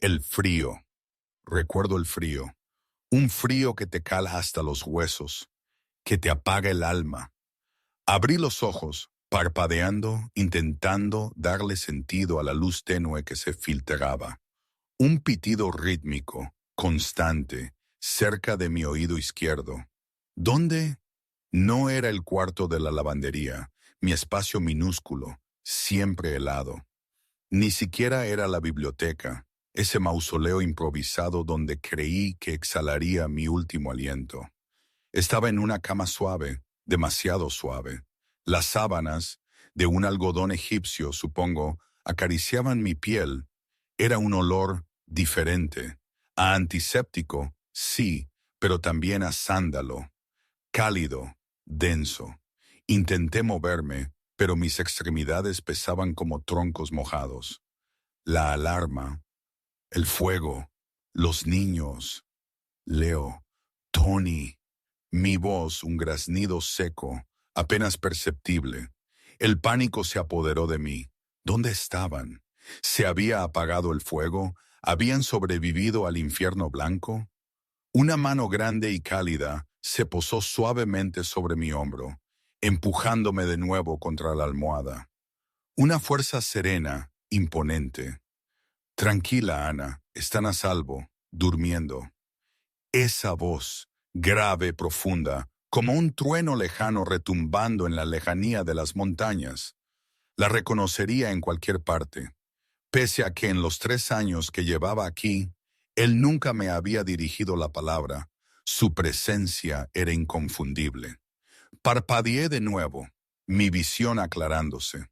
El frío. Recuerdo el frío. Un frío que te cala hasta los huesos, que te apaga el alma. Abrí los ojos, parpadeando, intentando darle sentido a la luz tenue que se filtraba. Un pitido rítmico, constante, cerca de mi oído izquierdo. ¿Dónde? No era el cuarto de la lavandería, mi espacio minúsculo, siempre helado. Ni siquiera era la biblioteca, ese mausoleo improvisado donde creí que exhalaría mi último aliento. Estaba en una cama suave, demasiado suave. Las sábanas, de un algodón egipcio, supongo, acariciaban mi piel. Era un olor diferente. A antiséptico, sí, pero también a sándalo. Cálido, denso. Intenté moverme, pero mis extremidades pesaban como troncos mojados. La alarma, el fuego, los niños, Leo, Tony, mi voz, un graznido seco, apenas perceptible. El pánico se apoderó de mí. ¿Dónde estaban? ¿Se había apagado el fuego? ¿Habían sobrevivido al infierno blanco? Una mano grande y cálida se posó suavemente sobre mi hombro, empujándome de nuevo contra la almohada. Una fuerza serena, imponente. Tranquila, Ana, están a salvo, durmiendo. Esa voz, grave, profunda, como un trueno lejano retumbando en la lejanía de las montañas. La reconocería en cualquier parte, pese a que en los 3 años que llevaba aquí, él nunca me había dirigido la palabra. Su presencia era inconfundible. Parpadeé de nuevo, mi visión aclarándose.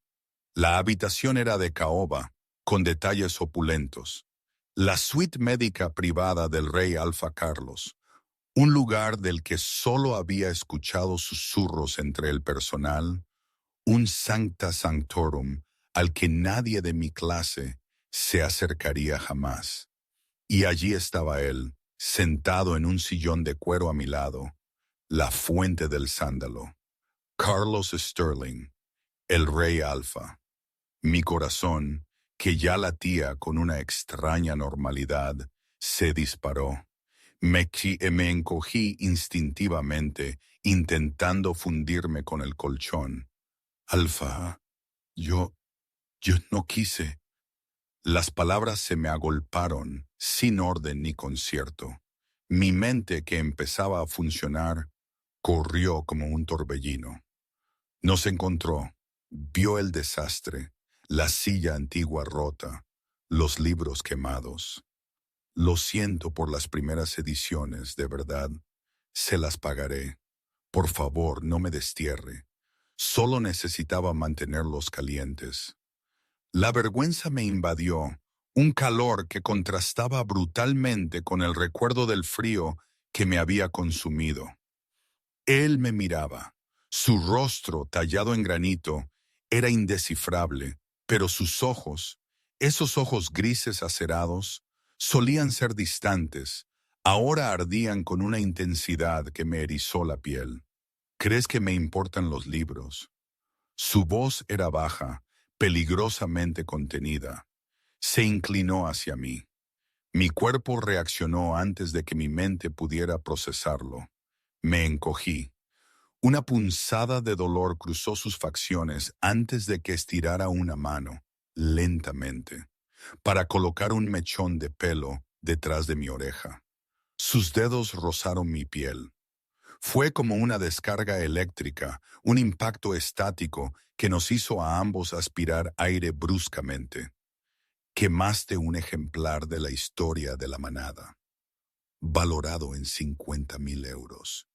La habitación era de caoba, con detalles opulentos. La suite médica privada del rey Alfa Carlos, un lugar del que solo había escuchado susurros entre el personal, un sancta sanctorum al que nadie de mi clase se acercaría jamás. Y allí estaba él, sentado en un sillón de cuero a mi lado, la fuente del sándalo. Carlos Sterling, el rey Alfa. Mi corazón, que ya latía con una extraña normalidad, se disparó. Me encogí instintivamente, intentando fundirme con el colchón. Alfa, yo no quise. Las palabras se me agolparon, sin orden ni concierto. Mi mente, que empezaba a funcionar, corrió como un torbellino. Nos encontró, vio el desastre, la silla antigua rota, los libros quemados. Lo siento por las primeras ediciones, de verdad. Se las pagaré. Por favor, no me destierre. Solo necesitaba mantenerlos calientes. La vergüenza me invadió, un calor que contrastaba brutalmente con el recuerdo del frío que me había consumido. Él me miraba. Su rostro, tallado en granito, era indescifrable, pero sus ojos, esos ojos grises acerados, solían ser distantes, ahora ardían con una intensidad que me erizó la piel. ¿Crees que me importan los libros? Su voz era baja, peligrosamente contenida. Se inclinó hacia mí. Mi cuerpo reaccionó antes de que mi mente pudiera procesarlo. Me encogí. Una punzada de dolor cruzó sus facciones antes de que estirara una mano, lentamente, para colocar un mechón de pelo detrás de mi oreja. Sus dedos rozaron mi piel. Fue como una descarga eléctrica, un impacto estático que nos hizo a ambos aspirar aire bruscamente. Quemaste un ejemplar de la historia de la manada, valorado en 50,000 euros,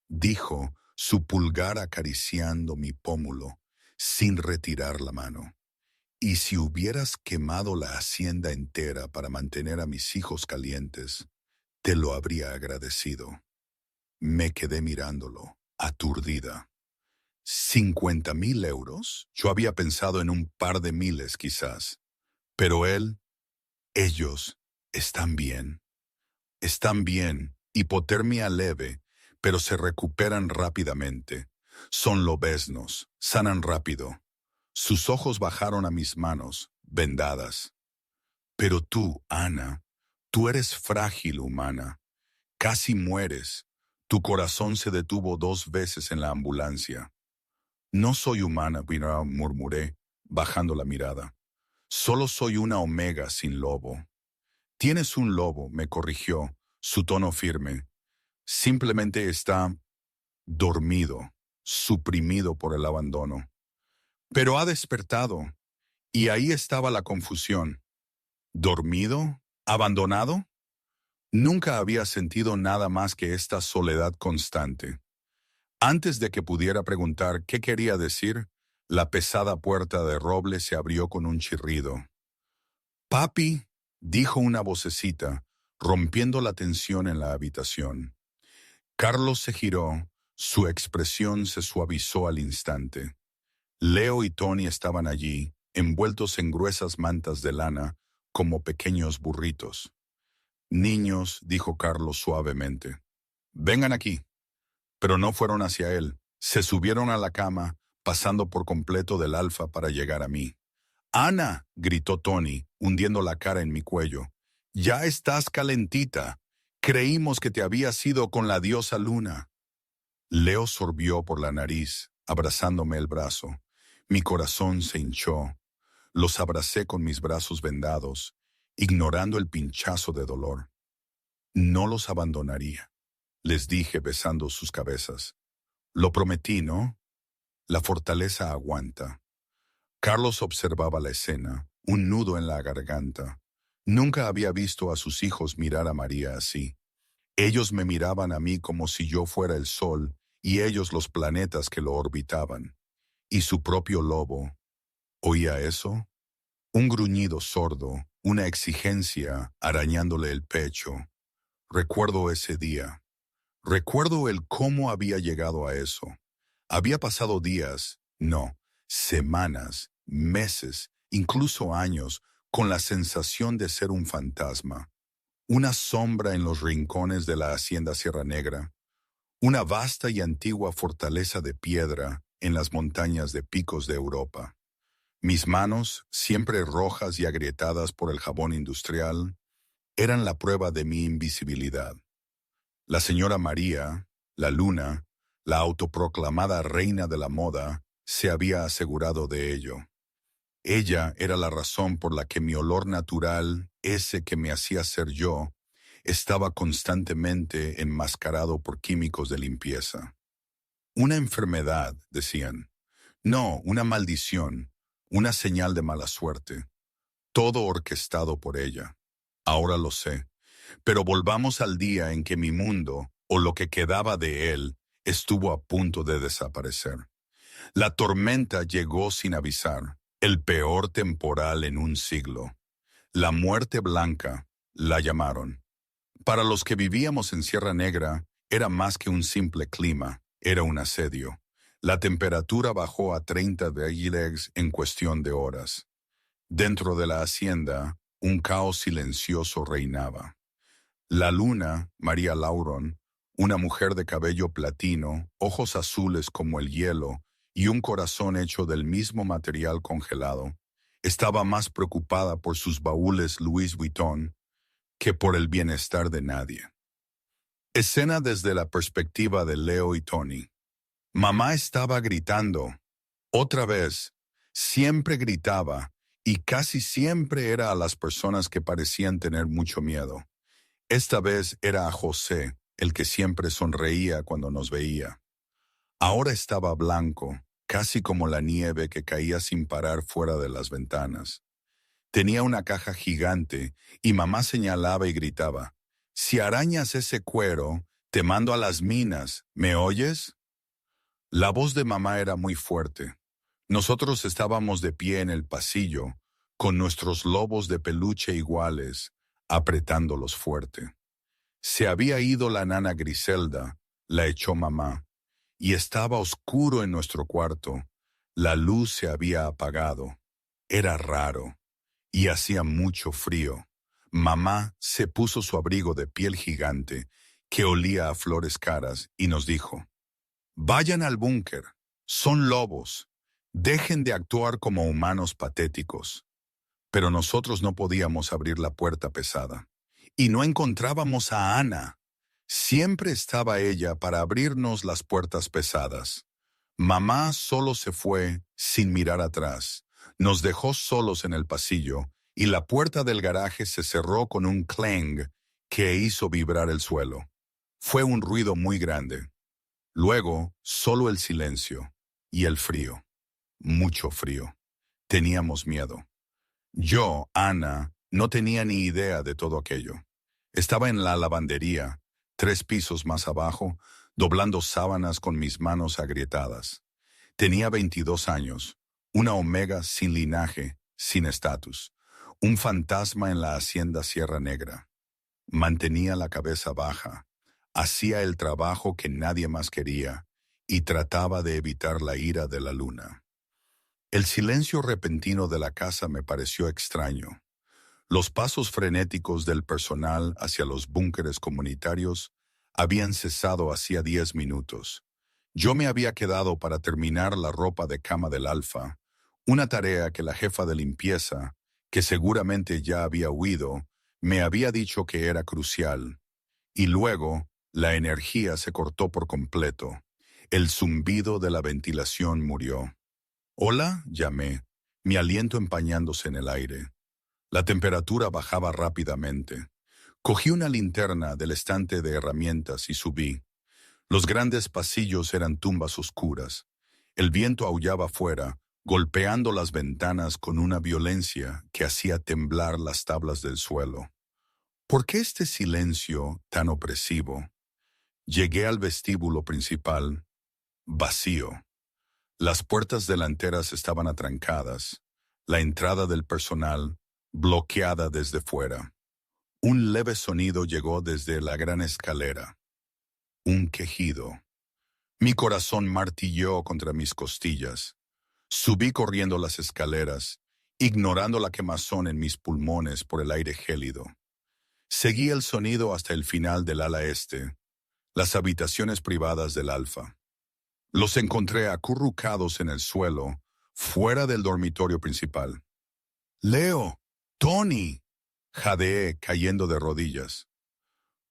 dijo, su pulgar acariciando mi pómulo, sin retirar la mano. Y si hubieras quemado la hacienda entera para mantener a mis hijos calientes, te lo habría agradecido. Me quedé mirándolo, aturdida. 50,000 euros. Yo había pensado en un par de miles, quizás. Pero ellos, están bien. Están bien, hipotermia leve, pero se recuperan rápidamente. Son lobeznos, sanan rápido. Sus ojos bajaron a mis manos, vendadas. Pero tú, Ana, tú eres frágil, humana. Casi mueres. Tu corazón se detuvo 2 veces en la ambulancia. No soy humana, murmuré, bajando la mirada. Solo soy una omega sin lobo. Tienes un lobo, me corrigió, su tono firme. Simplemente está dormido, suprimido por el abandono. Pero ha despertado, y ahí estaba la confusión. ¿Dormido? ¿Abandonado? Nunca había sentido nada más que esta soledad constante. Antes de que pudiera preguntar qué quería decir, la pesada puerta de roble se abrió con un chirrido. «Papi», dijo una vocecita, rompiendo la tensión en la habitación. Carlos se giró, su expresión se suavizó al instante. Leo y Tony estaban allí, envueltos en gruesas mantas de lana, como pequeños burritos. «Niños», dijo Carlos suavemente, «vengan aquí». Pero no fueron hacia él. Se subieron a la cama, pasando por completo del alfa para llegar a mí. «Ana», gritó Tony, hundiendo la cara en mi cuello. «Ya estás calentita. Creímos que te habías ido con la diosa Luna». Leo sorbió por la nariz, abrazándome el brazo. Mi corazón se hinchó. Los abracé con mis brazos vendados, ignorando el pinchazo de dolor. «No los abandonaría», les dije besando sus cabezas. «Lo prometí, ¿no?» La fortaleza aguanta. Carlos observaba la escena, un nudo en la garganta. Nunca había visto a sus hijos mirar a María así. Ellos me miraban a mí como si yo fuera el sol y ellos los planetas que lo orbitaban. Y su propio lobo. ¿Oía eso? Un gruñido sordo, una exigencia arañándole el pecho. Recuerdo ese día. Recuerdo el cómo había llegado a eso. Había pasado días, no, semanas, meses, incluso años, con la sensación de ser un fantasma. Una sombra en los rincones de la hacienda Sierra Negra. Una vasta y antigua fortaleza de piedra en las montañas de picos de Europa. Mis manos, siempre rojas y agrietadas por el jabón industrial, eran la prueba de mi invisibilidad. La señora María, la Luna, la autoproclamada reina de la moda, se había asegurado de ello. Ella era la razón por la que mi olor natural, ese que me hacía ser yo, estaba constantemente enmascarado por químicos de limpieza. Una enfermedad, decían. No, una maldición, una señal de mala suerte. Todo orquestado por ella. Ahora lo sé. Pero volvamos al día en que mi mundo, o lo que quedaba de él, estuvo a punto de desaparecer. La tormenta llegó sin avisar, el peor temporal en un siglo. La muerte blanca, la llamaron. Para los que vivíamos en Sierra Negra, era más que un simple clima, era un asedio. La temperatura bajó a 30 degrees en cuestión de horas. Dentro de la hacienda, un caos silencioso reinaba. La Luna, María Lauron, una mujer de cabello platino, ojos azules como el hielo y un corazón hecho del mismo material congelado, estaba más preocupada por sus baúles Louis Vuitton que por el bienestar de nadie. Escena desde la perspectiva de Leo y Tony. Mamá estaba gritando. Otra vez, siempre gritaba, y casi siempre era a las personas que parecían tener mucho miedo. Esta vez era a José, el que siempre sonreía cuando nos veía. Ahora estaba blanco, casi como la nieve que caía sin parar fuera de las ventanas. Tenía una caja gigante y mamá señalaba y gritaba, «Si arañas ese cuero, te mando a las minas, ¿me oyes?» La voz de mamá era muy fuerte. Nosotros estábamos de pie en el pasillo, con nuestros lobos de peluche iguales, apretándolos fuerte. Se había ido la nana Griselda, la echó mamá, y estaba oscuro en nuestro cuarto. La luz se había apagado. Era raro, y hacía mucho frío. Mamá se puso su abrigo de piel gigante, que olía a flores caras, y nos dijo, «Vayan al búnker, son lobos, dejen de actuar como humanos patéticos». pero nosotros no podíamos abrir la puerta pesada. Y no encontrábamos a Ana. Siempre estaba ella para abrirnos las puertas pesadas. Mamá solo se fue sin mirar atrás. Nos dejó solos en el pasillo y la puerta del garaje se cerró con un clang que hizo vibrar el suelo. Fue un ruido muy grande. Luego, solo el silencio y el frío. Mucho frío. Teníamos miedo. Yo, Ana, no tenía ni idea de todo aquello. Estaba en la lavandería, 3 pisos más abajo, doblando sábanas con mis manos agrietadas. Tenía 22 años, una omega sin linaje, sin estatus, un fantasma en la hacienda Sierra Negra. Mantenía la cabeza baja, hacía el trabajo que nadie más quería y trataba de evitar la ira de la luna. El silencio repentino de la casa me pareció extraño. Los pasos frenéticos del personal hacia los búnkeres comunitarios habían cesado hacía 10 minutos. Yo me había quedado para terminar la ropa de cama del Alfa, una tarea que la jefa de limpieza, que seguramente ya había huido, me había dicho que era crucial. Y luego, la energía se cortó por completo. El zumbido de la ventilación murió. «Hola», llamé, mi aliento empañándose en el aire. La temperatura bajaba rápidamente. Cogí una linterna del estante de herramientas y subí. Los grandes pasillos eran tumbas oscuras. El viento aullaba afuera, golpeando las ventanas con una violencia que hacía temblar las tablas del suelo. ¿Por qué este silencio tan opresivo? Llegué al vestíbulo principal, vacío. Las puertas delanteras estaban atrancadas, la entrada del personal bloqueada desde fuera. Un leve sonido llegó desde la gran escalera. Un quejido. Mi corazón martilló contra mis costillas. Subí corriendo las escaleras, ignorando la quemazón en mis pulmones por el aire gélido. Seguí el sonido hasta el final del ala este, las habitaciones privadas del Alfa. Los encontré acurrucados en el suelo, fuera del dormitorio principal. «Leo, Tony», jadeé cayendo de rodillas.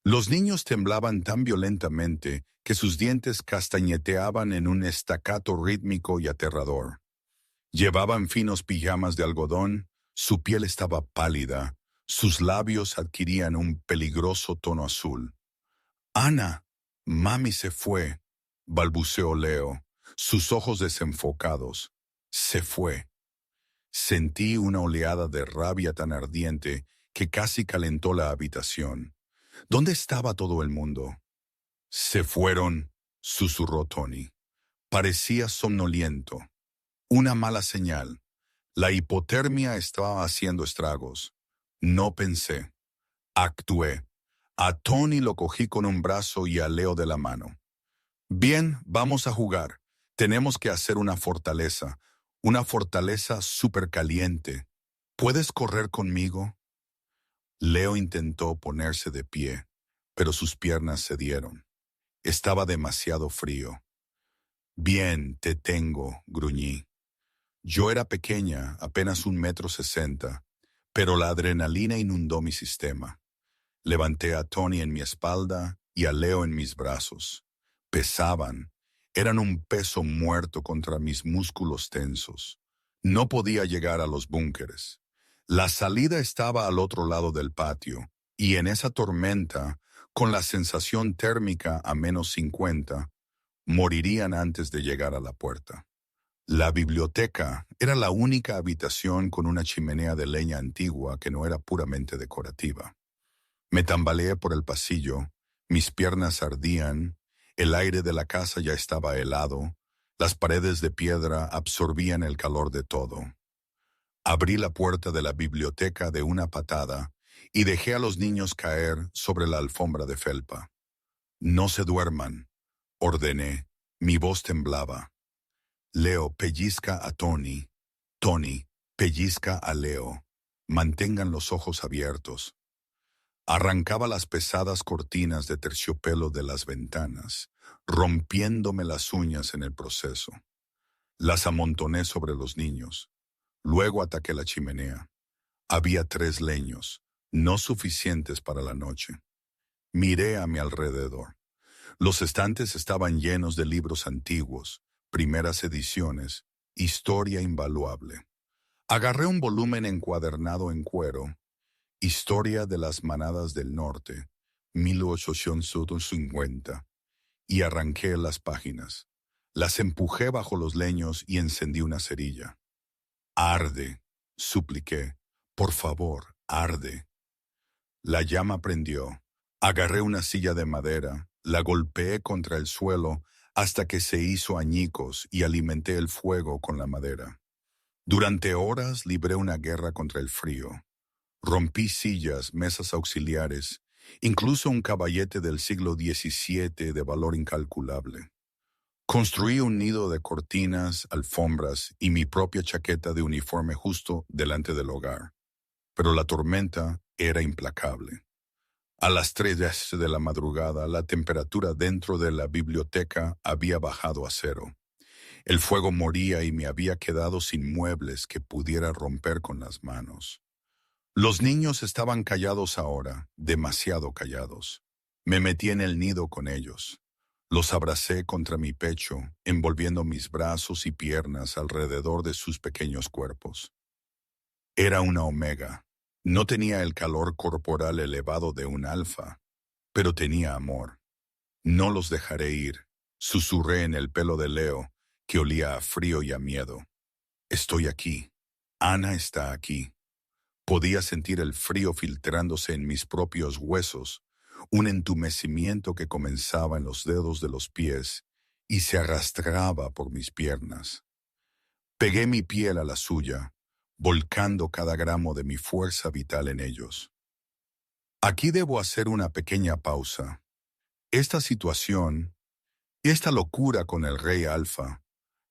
Los niños temblaban tan violentamente que sus dientes castañeteaban en un estacato rítmico y aterrador. Llevaban finos pijamas de algodón, su piel estaba pálida, sus labios adquirían un peligroso tono azul. «Ana, mami se fue», balbuceó Leo, sus ojos desenfocados. «Se fue». Sentí una oleada de rabia tan ardiente que casi calentó la habitación. ¿Dónde estaba todo el mundo? «Se fueron», susurró Tony. Parecía somnoliento. Una mala señal. La hipotermia estaba haciendo estragos. No pensé. Actué. A Tony lo cogí con un brazo y a Leo de la mano. «Bien, vamos a jugar. Tenemos que hacer una fortaleza supercaliente. ¿Puedes correr conmigo?» Leo intentó ponerse de pie, pero sus piernas cedieron. Estaba demasiado frío. «Bien, te tengo», gruñí. Yo era pequeña, apenas 1,60 m, pero la adrenalina inundó mi sistema. Levanté a Tony en mi espalda y a Leo en mis brazos. Pesaban. Eran un peso muerto contra mis músculos tensos. No podía llegar a los búnkeres. La salida estaba al otro lado del patio, y en esa tormenta, con la sensación térmica a -50, morirían antes de llegar a la puerta. La biblioteca era la única habitación con una chimenea de leña antigua que no era puramente decorativa. Me tambaleé por el pasillo, mis piernas ardían, el aire de la casa ya estaba helado, las paredes de piedra absorbían el calor de todo. Abrí la puerta de la biblioteca de una patada y dejé a los niños caer sobre la alfombra de felpa. «No se duerman», ordené, mi voz temblaba. «Leo, pellizca a Tony. Tony, pellizca a Leo. Mantengan los ojos abiertos». Arrancaba las pesadas cortinas de terciopelo de las ventanas, rompiéndome las uñas en el proceso. Las amontoné sobre los niños. Luego ataqué la chimenea. Había 3 leños, no suficientes para la noche. Miré a mi alrededor. Los estantes estaban llenos de libros antiguos, primeras ediciones, historia invaluable. Agarré un volumen encuadernado en cuero, Historia de las Manadas del Norte, 1850, y arranqué las páginas. Las empujé bajo los leños y encendí una cerilla. Arde, supliqué. Por favor, arde. La llama prendió. Agarré una silla de madera, la golpeé contra el suelo hasta que se hizo añicos y alimenté el fuego con la madera. Durante horas libré una guerra contra el frío. Rompí sillas, mesas auxiliares, incluso un caballete del siglo XVII de valor incalculable. Construí un nido de cortinas, alfombras y mi propia chaqueta de uniforme justo delante del hogar. Pero la tormenta era implacable. A las 3 de la madrugada, la temperatura dentro de la biblioteca había bajado a 0. El fuego moría y me había quedado sin muebles que pudiera romper con las manos. Los niños estaban callados ahora, demasiado callados. Me metí en el nido con ellos. Los abracé contra mi pecho, envolviendo mis brazos y piernas alrededor de sus pequeños cuerpos. Era una omega. No tenía el calor corporal elevado de un alfa, pero tenía amor. No los dejaré ir, susurré en el pelo de Leo, que olía a frío y a miedo. Estoy aquí. Ana está aquí. Podía sentir el frío filtrándose en mis propios huesos, un entumecimiento que comenzaba en los dedos de los pies y se arrastraba por mis piernas. Pegué mi piel a la suya, volcando cada gramo de mi fuerza vital en ellos. Aquí debo hacer una pequeña pausa. Esta situación, esta locura con el rey Alfa,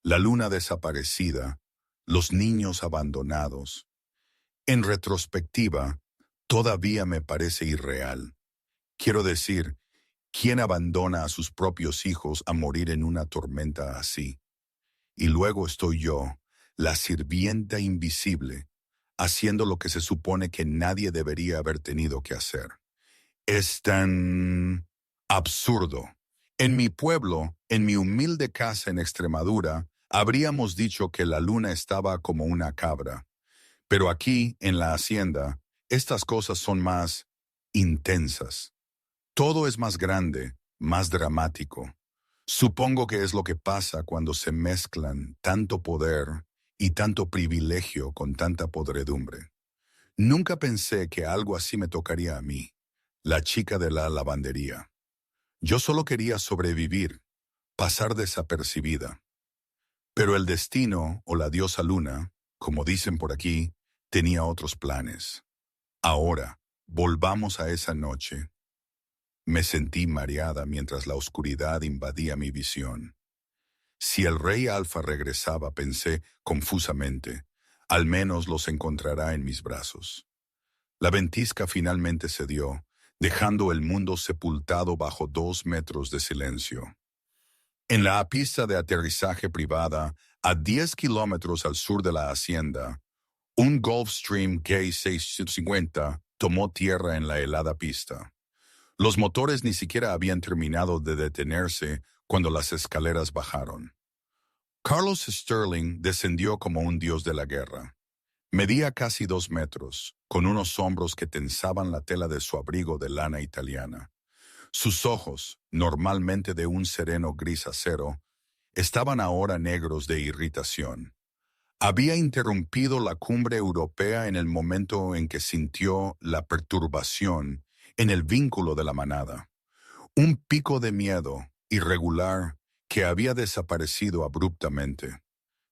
la luna desaparecida, los niños abandonados, en retrospectiva, todavía me parece irreal. Quiero decir, ¿quién abandona a sus propios hijos a morir en una tormenta así? Y luego estoy yo, la sirvienta invisible, haciendo lo que se supone que nadie debería haber tenido que hacer. Es tan absurdo. En mi pueblo, en mi humilde casa en Extremadura, habríamos dicho que la luna estaba como una cabra. Pero aquí, en la hacienda, estas cosas son más intensas. Todo es más grande, más dramático. Supongo que es lo que pasa cuando se mezclan tanto poder y tanto privilegio con tanta podredumbre. Nunca pensé que algo así me tocaría a mí, la chica de la lavandería. Yo solo quería sobrevivir, pasar desapercibida. Pero el destino o la diosa luna, como dicen por aquí, tenía otros planes. Ahora, volvamos a esa noche. Me sentí mareada mientras la oscuridad invadía mi visión. Si el rey Alfa regresaba, pensé confusamente, al menos los encontrará en mis brazos. La ventisca finalmente cedió, dejando el mundo sepultado bajo 2 metros de silencio. En la pista de aterrizaje privada, a 10 kilómetros al sur de la hacienda, un Gulfstream K650 tomó tierra en la helada pista. Los motores ni siquiera habían terminado de detenerse cuando las escaleras bajaron. Carlos Sterling descendió como un dios de la guerra. Medía casi 2 metros, con unos hombros que tensaban la tela de su abrigo de lana italiana. Sus ojos, normalmente de un sereno gris acero, estaban ahora negros de irritación. Había interrumpido la cumbre europea en el momento en que sintió la perturbación en el vínculo de la manada. Un pico de miedo, irregular, que había desaparecido abruptamente.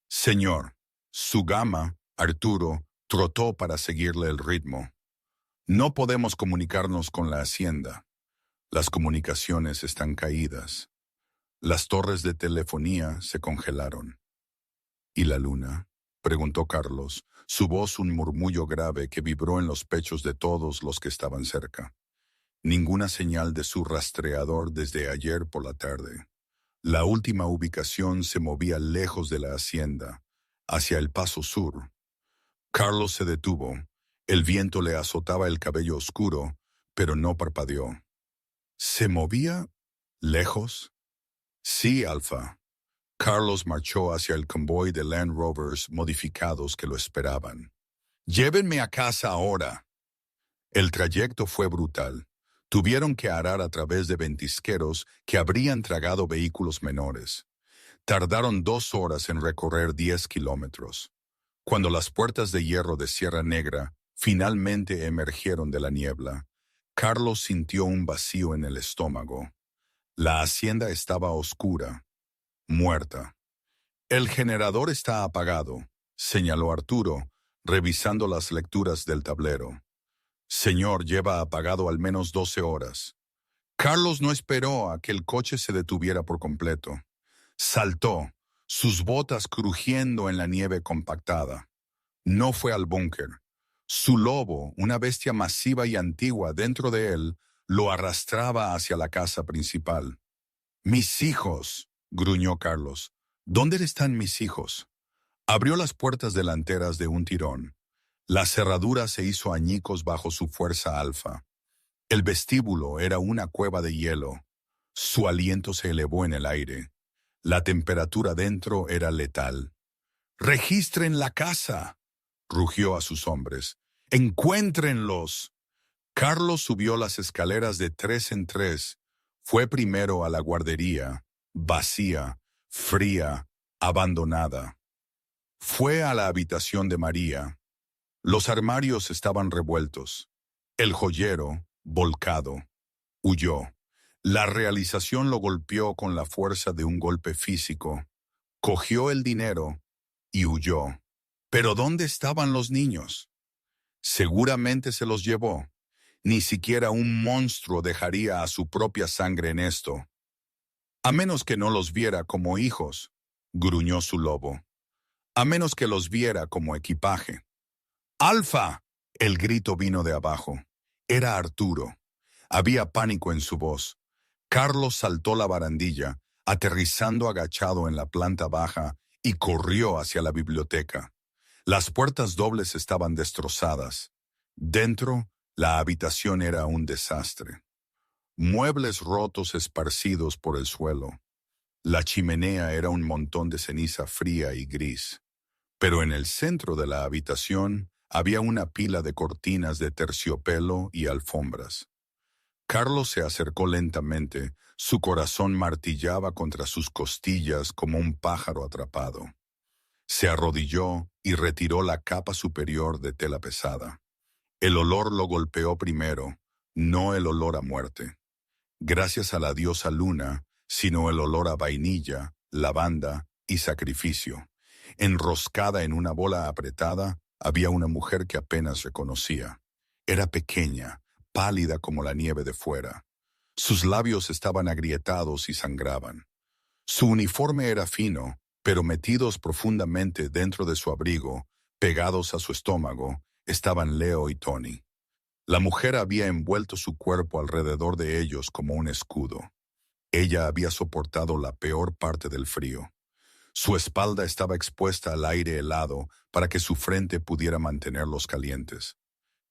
Señor, su gama, Arturo, trotó para seguirle el ritmo. No podemos comunicarnos con la hacienda. Las comunicaciones están caídas. Las torres de telefonía se congelaron. ¿Y la luna?, preguntó Carlos, su voz un murmullo grave que vibró en los pechos de todos los que estaban cerca. Ninguna señal de su rastreador desde ayer por la tarde. La última ubicación se movía lejos de la hacienda, hacia el paso sur. Carlos se detuvo, El viento le azotaba el cabello oscuro, pero no parpadeó. ¿Se movía? ¿Lejos? Sí, Alfa. Carlos marchó hacia el convoy de Land Rovers modificados que lo esperaban. «Llévenme a casa ahora». El trayecto fue brutal. Tuvieron que arar a través de ventisqueros que habrían tragado vehículos menores. Tardaron 2 horas en recorrer 10 kilómetros. Cuando las puertas de hierro de Sierra Negra finalmente emergieron de la niebla, Carlos sintió un vacío en el estómago. La hacienda estaba oscura, muerta. «El generador está apagado», señaló Arturo, revisando las lecturas del tablero. «Señor, lleva apagado al menos 12 horas». Carlos no esperó a que el coche se detuviera por completo. Saltó, sus botas crujiendo en la nieve compactada. No fue al búnker. Su lobo, una bestia masiva y antigua dentro de él, lo arrastraba hacia la casa principal. «Mis hijos», gruñó Carlos. «¿Dónde están mis hijos?» Abrió las puertas delanteras de un tirón. La cerradura se hizo añicos bajo su fuerza alfa. El vestíbulo era una cueva de hielo. Su aliento se elevó en el aire. La temperatura dentro era letal. «¡Registren la casa!», rugió a sus hombres. «¡Encuéntrenlos!». Carlos subió las escaleras de 3 en 3. Fue primero a la guardería, vacía, fría, abandonada. Fue a la habitación de María. Los armarios estaban revueltos. El joyero, volcado. Huyó. La realización lo golpeó con la fuerza de un golpe físico. Cogió el dinero y huyó. ¿Pero dónde estaban los niños? Seguramente se los llevó. Ni siquiera un monstruo dejaría a su propia sangre en esto. «A menos que no los viera como hijos», gruñó su lobo. «A menos que los viera como equipaje». «¡Alfa!». El grito vino de abajo. Era Arturo. Había pánico en su voz. Carlos saltó la barandilla, aterrizando agachado en la planta baja, y corrió hacia la biblioteca. Las puertas dobles estaban destrozadas. Dentro, la habitación era un desastre. Muebles rotos esparcidos por el suelo. La chimenea era un montón de ceniza fría y gris. Pero en el centro de la habitación había una pila de cortinas de terciopelo y alfombras. Carlos se acercó lentamente, su corazón martillaba contra sus costillas como un pájaro atrapado. Se arrodilló y retiró la capa superior de tela pesada. El olor lo golpeó primero, no el olor a muerte. Gracias a la diosa luna, sino el olor a vainilla, lavanda y sacrificio. Enroscada en una bola apretada, había una mujer que apenas reconocía. Era pequeña, pálida como la nieve de fuera. Sus labios estaban agrietados y sangraban. Su uniforme era fino, pero metidos profundamente dentro de su abrigo, pegados a su estómago, estaban Leo y Tony. La mujer había envuelto su cuerpo alrededor de ellos como un escudo. Ella había soportado la peor parte del frío. Su espalda estaba expuesta al aire helado para que su frente pudiera mantenerlos calientes.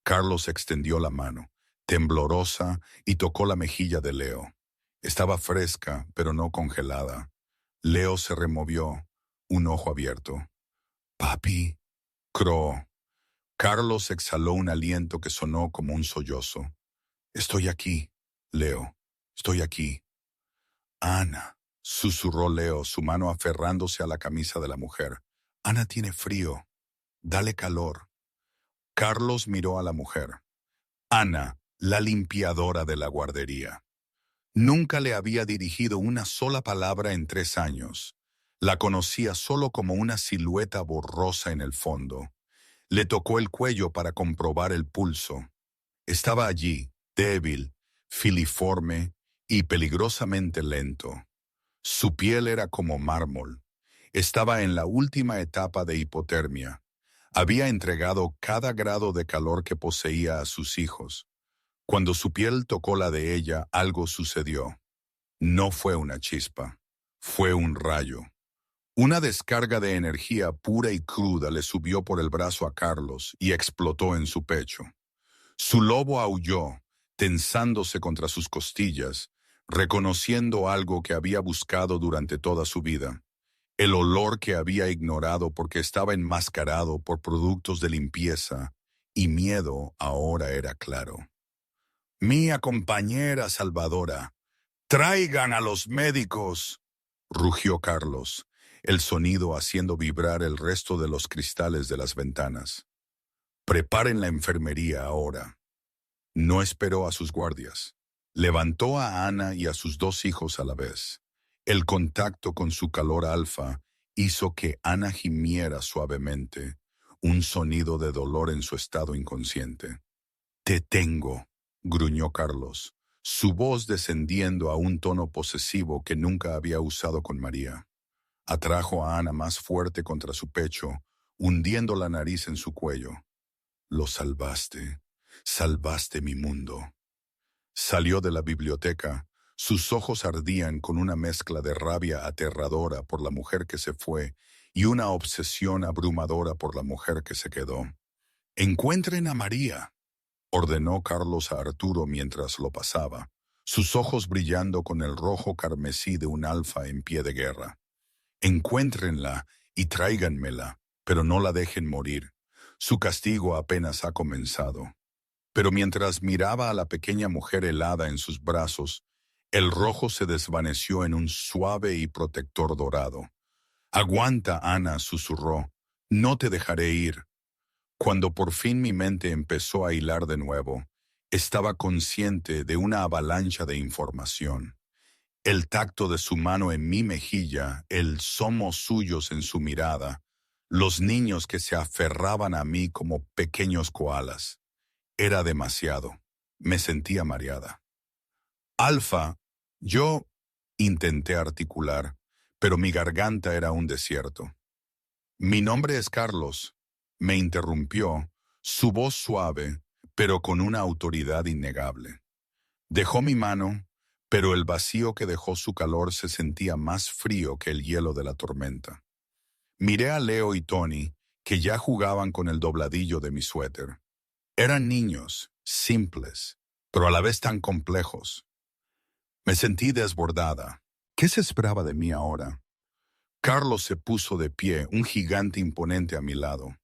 Carlos extendió la mano, temblorosa, y tocó la mejilla de Leo. Estaba fresca, pero no congelada. Leo se removió, un ojo abierto. «Papi», croó. Carlos exhaló un aliento que sonó como un sollozo. «Estoy aquí, Leo, estoy aquí». «Ana», susurró Leo, su mano aferrándose a la camisa de la mujer. «Ana tiene frío. Dale calor». Carlos miró a la mujer. Ana, la limpiadora de la guardería. Nunca le había dirigido una sola palabra en 3 años. La conocía solo como una silueta borrosa en el fondo. Le tocó el cuello para comprobar el pulso. Estaba allí, débil, filiforme y peligrosamente lento. Su piel era como mármol. Estaba en la última etapa de hipotermia. Había entregado cada grado de calor que poseía a sus hijos. Cuando su piel tocó la de ella, algo sucedió. No fue una chispa, fue un rayo. Una descarga de energía pura y cruda le subió por el brazo a Carlos y explotó en su pecho. Su lobo aulló, tensándose contra sus costillas, reconociendo algo que había buscado durante toda su vida. El olor que había ignorado porque estaba enmascarado por productos de limpieza y miedo ahora era claro. «Mía compañera salvadora, traigan a los médicos», rugió Carlos, el sonido haciendo vibrar el resto de los cristales de las ventanas. «Preparen la enfermería ahora». No esperó a sus guardias. Levantó a Ana y a sus dos hijos a la vez. El contacto con su calor alfa hizo que Ana gimiera suavemente, un sonido de dolor en su estado inconsciente. «Te tengo», gruñó Carlos, su voz descendiendo a un tono posesivo que nunca había usado con María. Atrajo a Ana más fuerte contra su pecho, hundiendo la nariz en su cuello. «Lo salvaste, salvaste mi mundo». Salió de la biblioteca. Sus ojos ardían con una mezcla de rabia aterradora por la mujer que se fue y una obsesión abrumadora por la mujer que se quedó. «Encuentren a María», ordenó Carlos a Arturo mientras lo pasaba, sus ojos brillando con el rojo carmesí de un alfa en pie de guerra. «Encuéntrenla y tráiganmela, pero no la dejen morir. Su castigo apenas ha comenzado». Pero mientras miraba a la pequeña mujer helada en sus brazos, el rojo se desvaneció en un suave y protector dorado. «Aguanta, Ana», susurró. «No te dejaré ir». Cuando por fin mi mente empezó a hilar de nuevo, estaba consciente de una avalancha de información. El tacto de su mano en mi mejilla, el «somos suyos» en su mirada, los niños que se aferraban a mí como pequeños koalas. Era demasiado. Me sentía mareada. «Alfa», yo intenté articular, pero mi garganta era un desierto. «Mi nombre es Carlos», me interrumpió, su voz suave, pero con una autoridad innegable. Dejó mi mano, pero el vacío que dejó su calor se sentía más frío que el hielo de la tormenta. Miré a Leo y Tony, que ya jugaban con el dobladillo de mi suéter. Eran niños, simples, pero a la vez tan complejos. Me sentí desbordada. ¿Qué se esperaba de mí ahora? Carlos se puso de pie, un gigante imponente a mi lado.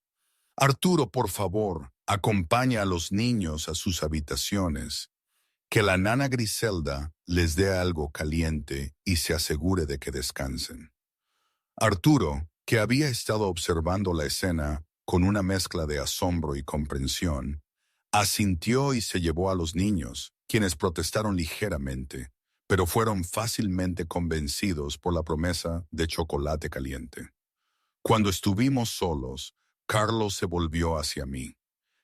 «Arturo, por favor, acompaña a los niños a sus habitaciones. Que la nana Griselda les dé algo caliente y se asegure de que descansen». Arturo, que había estado observando la escena con una mezcla de asombro y comprensión, asintió y se llevó a los niños, quienes protestaron ligeramente, pero fueron fácilmente convencidos por la promesa de chocolate caliente. Cuando estuvimos solos, Carlos se volvió hacia mí.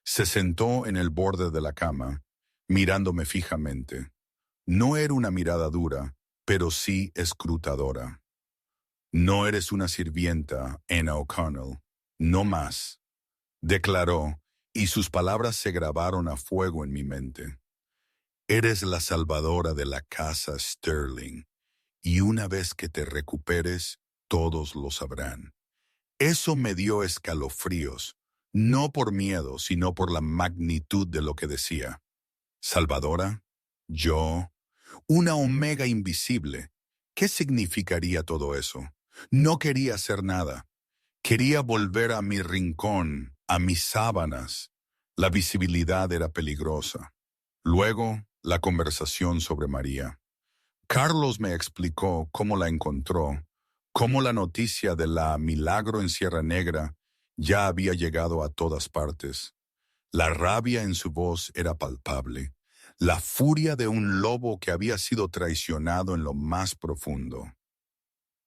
Se sentó en el borde de la cama, mirándome fijamente. No era una mirada dura, pero sí escrutadora. «No eres una sirvienta, Anna O'Connell, no más», declaró, y sus palabras se grabaron a fuego en mi mente. «Eres la salvadora de la casa Sterling, y una vez que te recuperes, todos lo sabrán». Eso me dio escalofríos, no por miedo, sino por la magnitud de lo que decía. «¿Salvadora? ¿Yo? Una omega invisible? ¿Qué significaría todo eso? No quería hacer nada. Quería volver a mi rincón, a mis sábanas». La visibilidad era peligrosa. Luego, la conversación sobre María. Carlos me explicó cómo la encontró, cómo la noticia de la milagro en Sierra Negra ya había llegado a todas partes. La rabia en su voz era palpable, la furia de un lobo que había sido traicionado en lo más profundo.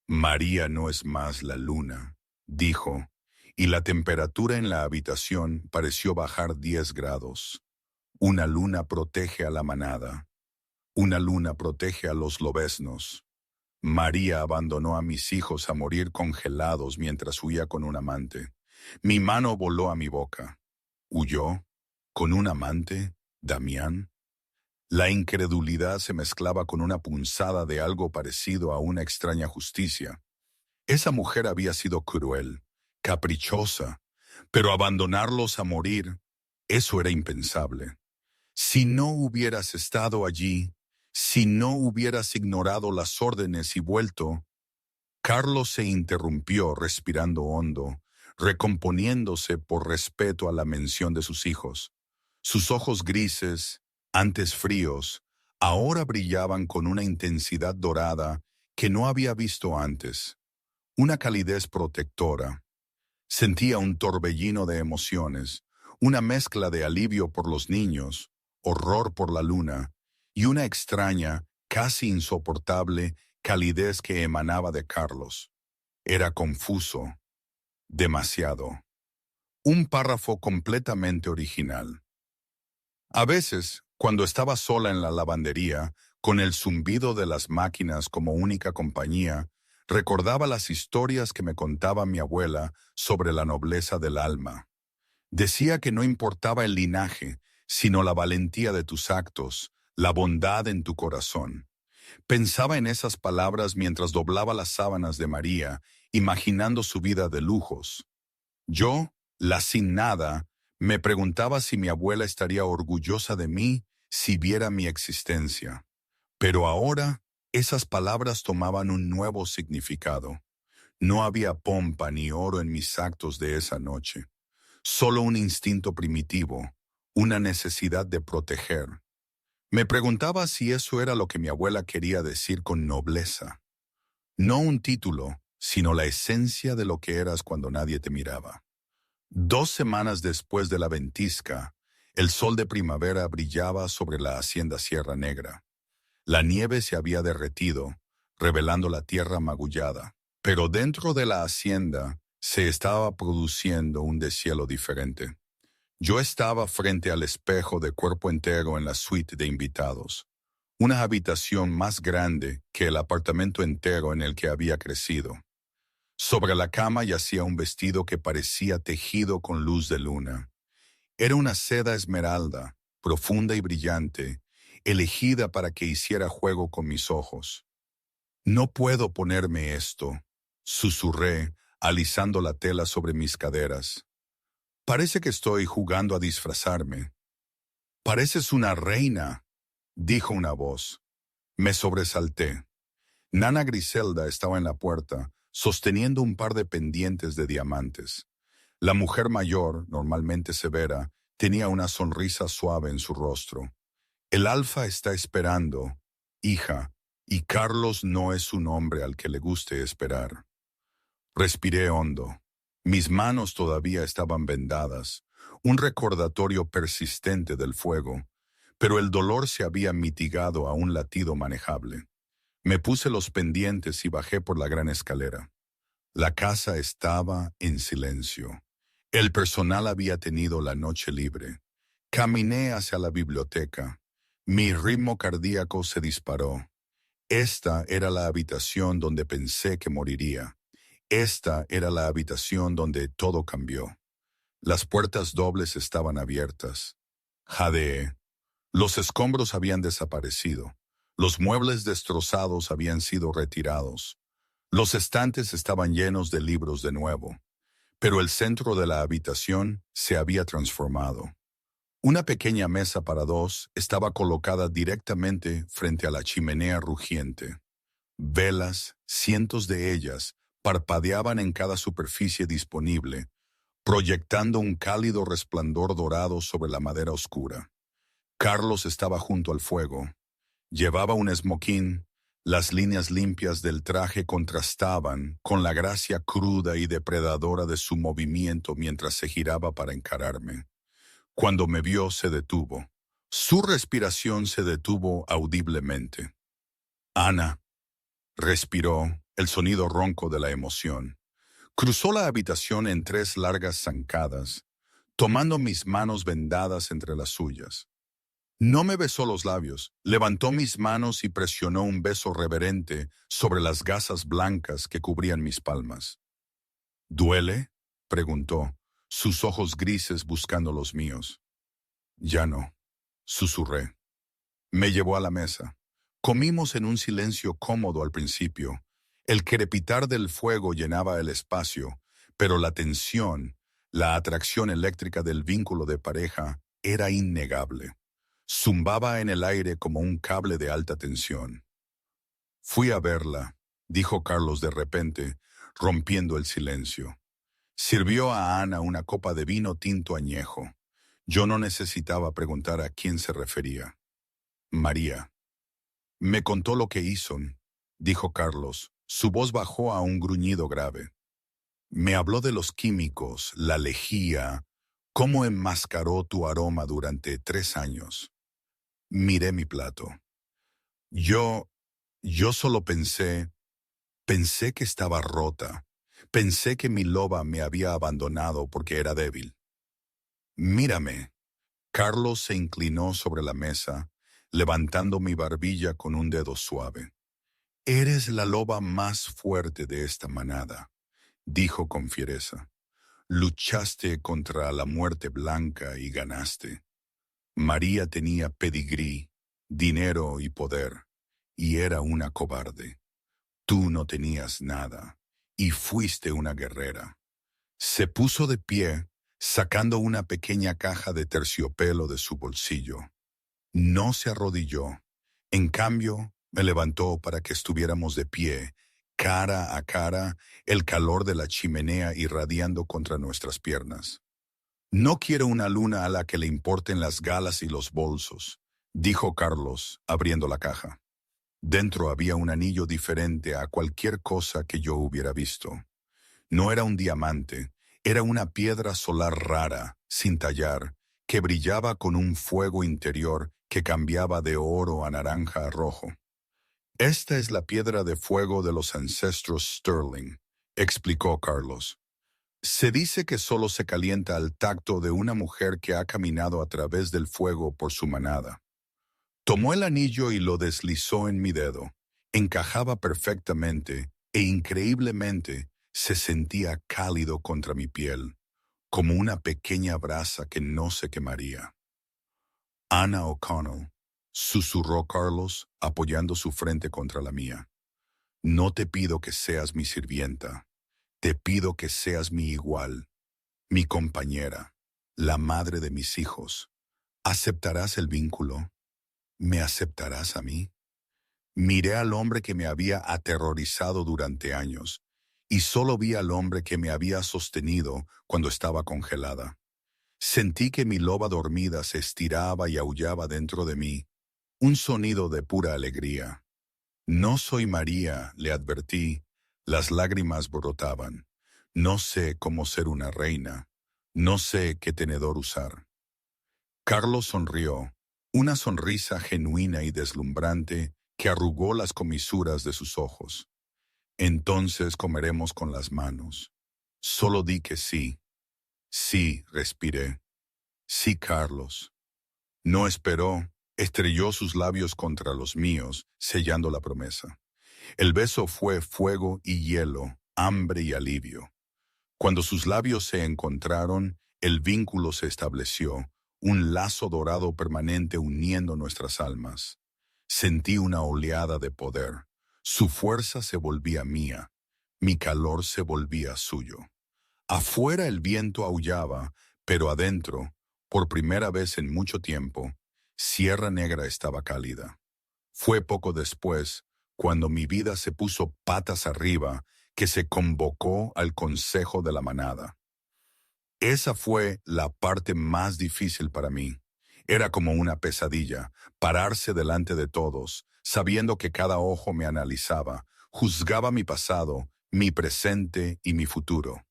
«María no es más la luna», dijo, y la temperatura en la habitación pareció bajar 10 grados. «Una luna protege a la manada. Una luna protege a los lobeznos. María abandonó a mis hijos a morir congelados mientras huía con un amante. Mi mano voló a mi boca. ¿Huyó? ¿Con un amante? ¿Damián?» La incredulidad se mezclaba con una punzada de algo parecido a una extraña justicia. Esa mujer había sido cruel, caprichosa, pero abandonarlos a morir, eso era impensable. Si no hubieras estado allí, si no hubieras ignorado las órdenes y vuelto. Carlos se interrumpió respirando hondo, recomponiéndose por respeto a la mención de sus hijos. Sus ojos grises, antes fríos, ahora brillaban con una intensidad dorada que no había visto antes, una calidez protectora. Sentía un torbellino de emociones, una mezcla de alivio por los niños, horror por la luna, y una extraña, casi insoportable, calidez que emanaba de Carlos. Era confuso, demasiado. Un párrafo completamente original. A veces, cuando estaba sola en la lavandería, con el zumbido de las máquinas como única compañía, recordaba las historias que me contaba mi abuela sobre la nobleza del alma. Decía que no importaba el linaje, sino la valentía de tus actos, la bondad en tu corazón. Pensaba en esas palabras mientras doblaba las sábanas de María, imaginando su vida de lujos. Yo, la sin nada, me preguntaba si mi abuela estaría orgullosa de mí si viera mi existencia. Pero ahora, esas palabras tomaban un nuevo significado. No había pompa ni oro en mis actos de esa noche. Solo un instinto primitivo, una necesidad de proteger. Me preguntaba si eso era lo que mi abuela quería decir con nobleza. No un título, sino la esencia de lo que eras cuando nadie te miraba. 2 semanas después de la ventisca, el sol de primavera brillaba sobre la hacienda Sierra Negra. La nieve se había derretido, revelando la tierra magullada. Pero dentro de la hacienda se estaba produciendo un deshielo diferente. Yo estaba frente al espejo de cuerpo entero en la suite de invitados, una habitación más grande que el apartamento entero en el que había crecido. Sobre la cama yacía un vestido que parecía tejido con luz de luna. Era una seda esmeralda, profunda y brillante, elegida para que hiciera juego con mis ojos. No puedo ponerme esto, susurré, alisando la tela sobre mis caderas. Parece que estoy jugando a disfrazarme. Pareces una reina, dijo una voz. Me sobresalté. Nana Griselda estaba en la puerta, sosteniendo un par de pendientes de diamantes. La mujer mayor, normalmente severa, tenía una sonrisa suave en su rostro. El alfa está esperando, hija, y Carlos no es un hombre al que le guste esperar. Respiré hondo. Mis manos todavía estaban vendadas, un recordatorio persistente del fuego, pero el dolor se había mitigado a un latido manejable. Me puse los pendientes y bajé por la gran escalera. La casa estaba en silencio. El personal había tenido la noche libre. Caminé hacia la biblioteca. Mi ritmo cardíaco se disparó. Esta era la habitación donde pensé que moriría. Esta era la habitación donde todo cambió. Las puertas dobles estaban abiertas. Jadeé. Los escombros habían desaparecido. Los muebles destrozados habían sido retirados. Los estantes estaban llenos de libros de nuevo. Pero el centro de la habitación se había transformado. Una pequeña mesa para dos estaba colocada directamente frente a la chimenea rugiente. Velas, cientos de ellas, parpadeaban en cada superficie disponible, proyectando un cálido resplandor dorado sobre la madera oscura. Carlos estaba junto al fuego. Llevaba un esmoquín. Las líneas limpias del traje contrastaban con la gracia cruda y depredadora de su movimiento mientras se giraba para encararme. Cuando me vio, se detuvo. Su respiración se detuvo audiblemente. Ana, respiró, el sonido ronco de la emoción. Cruzó la habitación en 3 largas zancadas, tomando mis manos vendadas entre las suyas. No me besó los labios, levantó mis manos y presionó un beso reverente sobre las gasas blancas que cubrían mis palmas. ¿Duele?, preguntó, sus ojos grises buscando los míos. Ya no, susurré. Me llevó a la mesa. Comimos en un silencio cómodo al principio. El crepitar del fuego llenaba el espacio, pero la tensión, la atracción eléctrica del vínculo de pareja era innegable. Zumbaba en el aire como un cable de alta tensión. Fui a verla, dijo Carlos de repente, rompiendo el silencio. Sirvió a Ana una copa de vino tinto añejo. Yo no necesitaba preguntar a quién se refería. María. Me contó lo que hizo, dijo Carlos. Su voz bajó a un gruñido grave. Me habló de los químicos, la lejía, cómo enmascaró tu aroma durante 3 años. Miré mi plato. Yo, yo solo pensé que estaba rota. Pensé que mi loba me había abandonado porque era débil. Mírame. Carlos se inclinó sobre la mesa, levantando mi barbilla con un dedo suave. Eres la loba más fuerte de esta manada, dijo con fiereza. Luchaste contra la muerte blanca y ganaste. María tenía pedigrí, dinero y poder, y era una cobarde. Tú no tenías nada, y fuiste una guerrera. Se puso de pie, sacando una pequeña caja de terciopelo de su bolsillo. No se arrodilló. En cambio, me levantó para que estuviéramos de pie, cara a cara, el calor de la chimenea irradiando contra nuestras piernas. No quiero una luna a la que le importen las galas y los bolsos, dijo Carlos, abriendo la caja. Dentro había un anillo diferente a cualquier cosa que yo hubiera visto. No era un diamante, era una piedra solar rara, sin tallar, que brillaba con un fuego interior que cambiaba de oro a naranja a rojo. Esta es la piedra de fuego de los ancestros Sterling, explicó Carlos. Se dice que solo se calienta al tacto de una mujer que ha caminado a través del fuego por su manada. Tomó el anillo y lo deslizó en mi dedo. Encajaba perfectamente e increíblemente se sentía cálido contra mi piel, como una pequeña brasa que no se quemaría. Anna O'Connell, susurró Carlos, apoyando su frente contra la mía. No te pido que seas mi sirvienta, te pido que seas mi igual, mi compañera, la madre de mis hijos. ¿Aceptarás el vínculo? ¿Me aceptarás a mí? Miré al hombre que me había aterrorizado durante años, y solo vi al hombre que me había sostenido cuando estaba congelada. Sentí que mi loba dormida se estiraba y aullaba dentro de mí, un sonido de pura alegría. No soy María, le advertí. Las lágrimas brotaban. No sé cómo ser una reina. No sé qué tenedor usar. Carlos sonrió, una sonrisa genuina y deslumbrante que arrugó las comisuras de sus ojos. Entonces comeremos con las manos. Solo di que sí. Sí, respiré. Sí, Carlos. No esperó, estrelló sus labios contra los míos, sellando la promesa. El beso fue fuego y hielo, hambre y alivio. Cuando sus labios se encontraron, el vínculo se estableció, un lazo dorado permanente uniendo nuestras almas. Sentí una oleada de poder. Su fuerza se volvía mía, mi calor se volvía suyo. Afuera el viento aullaba, pero adentro, por primera vez en mucho tiempo, Sierra Negra estaba cálida. Fue poco después, cuando mi vida se puso patas arriba, que se convocó al consejo de la manada. Esa fue la parte más difícil para mí. Era como una pesadilla, pararse delante de todos, sabiendo que cada ojo me analizaba, juzgaba mi pasado, mi presente y mi futuro.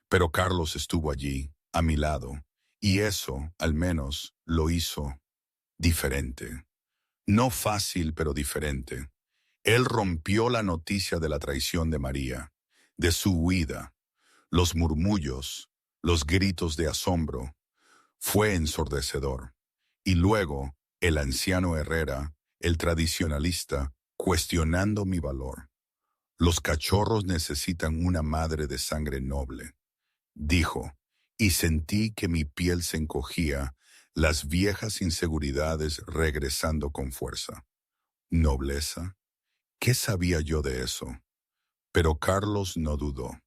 Pero Carlos estuvo allí, a mi lado, y eso, al menos, lo hizo diferente. No fácil, pero diferente. Él rompió la noticia de la traición de María, de su huida, los murmullos, los gritos de asombro. Fue ensordecedor. Y luego, el anciano Herrera, el tradicionalista, cuestionando mi valor. Los cachorros necesitan una madre de sangre noble, dijo, y sentí que mi piel se encogía, las viejas inseguridades regresando con fuerza. ¿Nobleza? ¿Qué sabía yo de eso? Pero Carlos no dudó.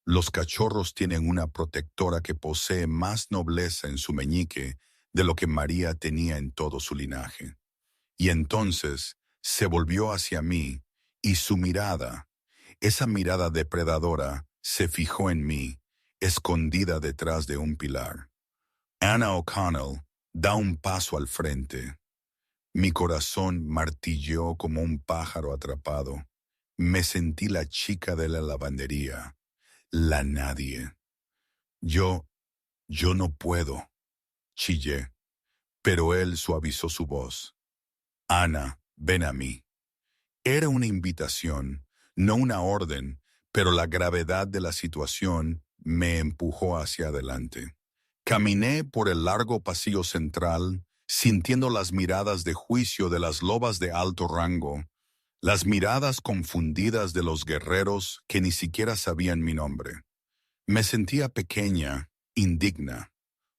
Los cachorros tienen una protectora que posee más nobleza en su meñique de lo que María tenía en todo su linaje. Y entonces se volvió hacia mí y su mirada, esa mirada depredadora, se fijó en mí, escondida detrás de un pilar. Anna O'Connell da un paso al frente. Mi corazón martilló como un pájaro atrapado. Me sentí la chica de la lavandería, la nadie. Yo, yo no puedo, chillé, pero él suavizó su voz. Ana, ven a mí. Era una invitación, no una orden, pero la gravedad de la situación me empujó hacia adelante. Caminé por el largo pasillo central, sintiendo las miradas de juicio de las lobas de alto rango, las miradas confundidas de los guerreros que ni siquiera sabían mi nombre. Me sentía pequeña, indigna.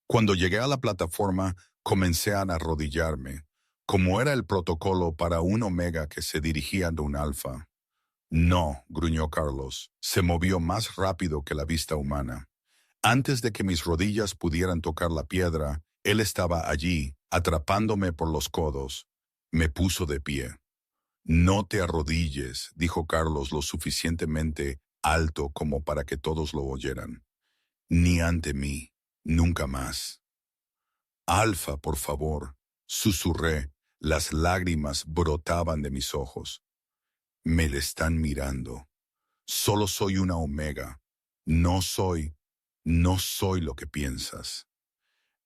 Cuando llegué a la plataforma, comencé a arrodillarme, como era el protocolo para un omega que se dirigía a un alfa. No, gruñó Carlos, se movió más rápido que la vista humana. Antes de que mis rodillas pudieran tocar la piedra, él estaba allí, atrapándome por los codos. Me puso de pie. No te arrodilles, dijo Carlos lo suficientemente alto como para que todos lo oyeran. Ni ante mí, nunca más. Alfa, por favor, susurré. Las lágrimas brotaban de mis ojos. Me le están mirando. Solo soy una omega. No soy, no soy lo que piensas.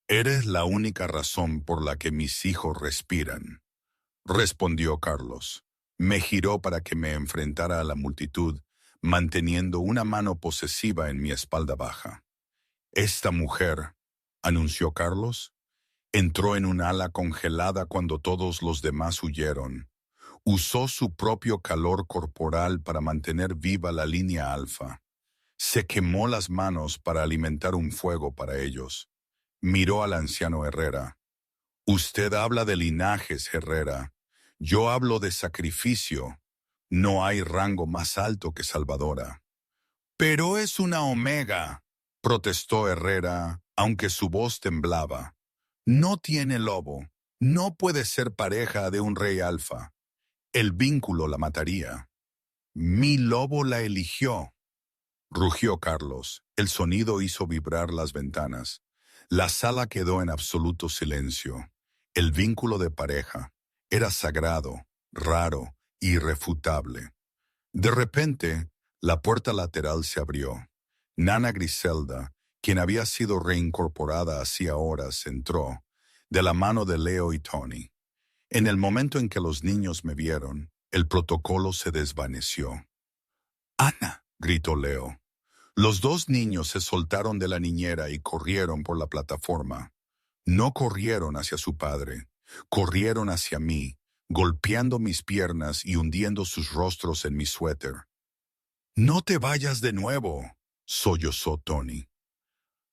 Eres la única razón por la que mis hijos respiran, respondió Carlos. Me giró para que me enfrentara a la multitud, manteniendo una mano posesiva en mi espalda baja. Esta mujer, anunció Carlos, entró en un ala congelada cuando todos los demás huyeron. Usó su propio calor corporal para mantener viva la línea alfa. Se quemó las manos para alimentar un fuego para ellos. Miró al anciano Herrera. Usted habla de linajes, Herrera. Yo hablo de sacrificio. No hay rango más alto que Salvadora. Pero es una omega, protestó Herrera, aunque su voz temblaba. No tiene lobo. No puede ser pareja de un rey alfa. El vínculo la mataría. Mi lobo la eligió, rugió Carlos. El sonido hizo vibrar las ventanas. La sala quedó en absoluto silencio. El vínculo de pareja era sagrado, raro, irrefutable. De repente, la puerta lateral se abrió. Nana Griselda, quien había sido reincorporada hacía horas, entró, de la mano de Leo y Tony. En el momento en que los niños me vieron, el protocolo se desvaneció. «¡Ana!», gritó Leo. Los dos niños se soltaron de la niñera y corrieron por la plataforma. No corrieron hacia su padre, corrieron hacia mí, golpeando mis piernas y hundiendo sus rostros en mi suéter. «¡No te vayas de nuevo!», sollozó Tony.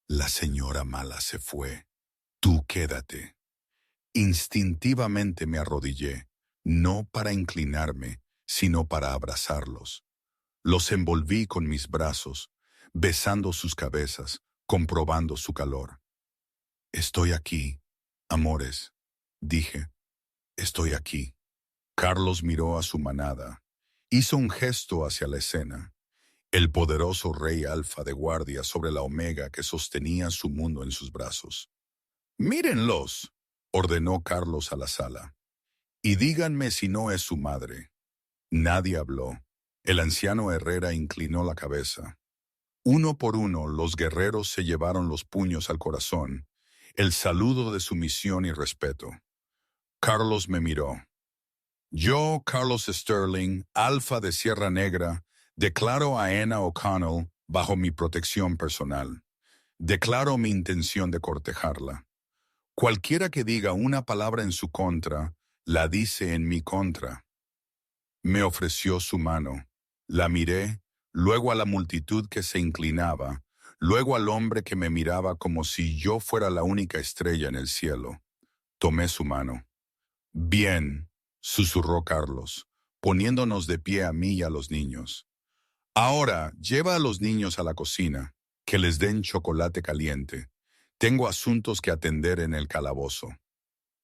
«La señora mala se fue. Tú quédate». Instintivamente me arrodillé, no para inclinarme, sino para abrazarlos. Los envolví con mis brazos, besando sus cabezas, comprobando su calor. «Estoy aquí, amores», dije. «Estoy aquí». Carlos miró a su manada. Hizo un gesto hacia la escena. El poderoso rey alfa de guardia sobre la omega que sostenía su mundo en sus brazos. «Mírenlos», ordenó Carlos a la sala. «Y díganme si no es su madre». Nadie habló. El anciano Herrera inclinó la cabeza. Uno por uno, los guerreros se llevaron los puños al corazón, el saludo de sumisión y respeto. Carlos me miró. «Yo, Carlos Sterling, alfa de Sierra Negra, declaro a Anna O'Connell bajo mi protección personal. Declaro mi intención de cortejarla. Cualquiera que diga una palabra en su contra, la dice en mi contra». Me ofreció su mano. La miré, luego a la multitud que se inclinaba, luego al hombre que me miraba como si yo fuera la única estrella en el cielo. Tomé su mano. «Bien», susurró Carlos, poniéndonos de pie a mí y a los niños. Ahora, lleva a los niños a la cocina, que les den chocolate caliente. Tengo asuntos que atender en el calabozo.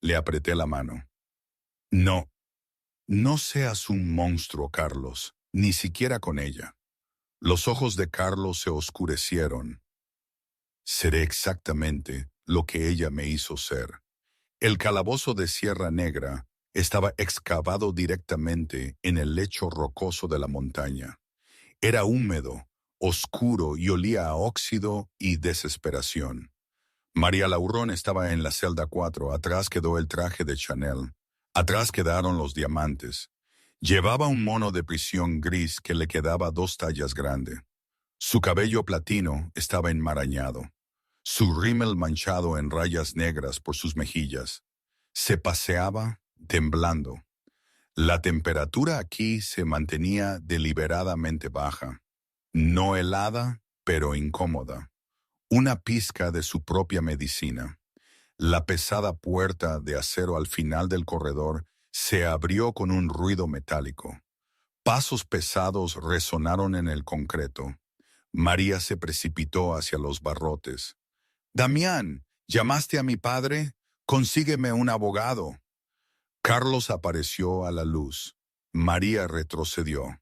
Le apreté la mano. No, no seas un monstruo, Carlos, ni siquiera con ella. Los ojos de Carlos se oscurecieron. Seré exactamente lo que ella me hizo ser. El calabozo de Sierra Negra estaba excavado directamente en el lecho rocoso de la montaña. Era húmedo, oscuro y olía a óxido y desesperación. María Laurón estaba en la celda 4. Atrás quedó el traje de Chanel. Atrás quedaron los diamantes. Llevaba un mono de prisión gris que le quedaba 2 tallas grande. Su cabello platino estaba enmarañado, su rímel manchado en rayas negras por sus mejillas. Se paseaba temblando. La temperatura aquí se mantenía deliberadamente baja, no helada, pero incómoda. Una pizca de su propia medicina. La pesada puerta de acero al final del corredor se abrió con un ruido metálico. Pasos pesados resonaron en el concreto. María se precipitó hacia los barrotes. «Damián, ¿llamaste a mi padre? Consígueme un abogado». Carlos apareció a la luz. María retrocedió.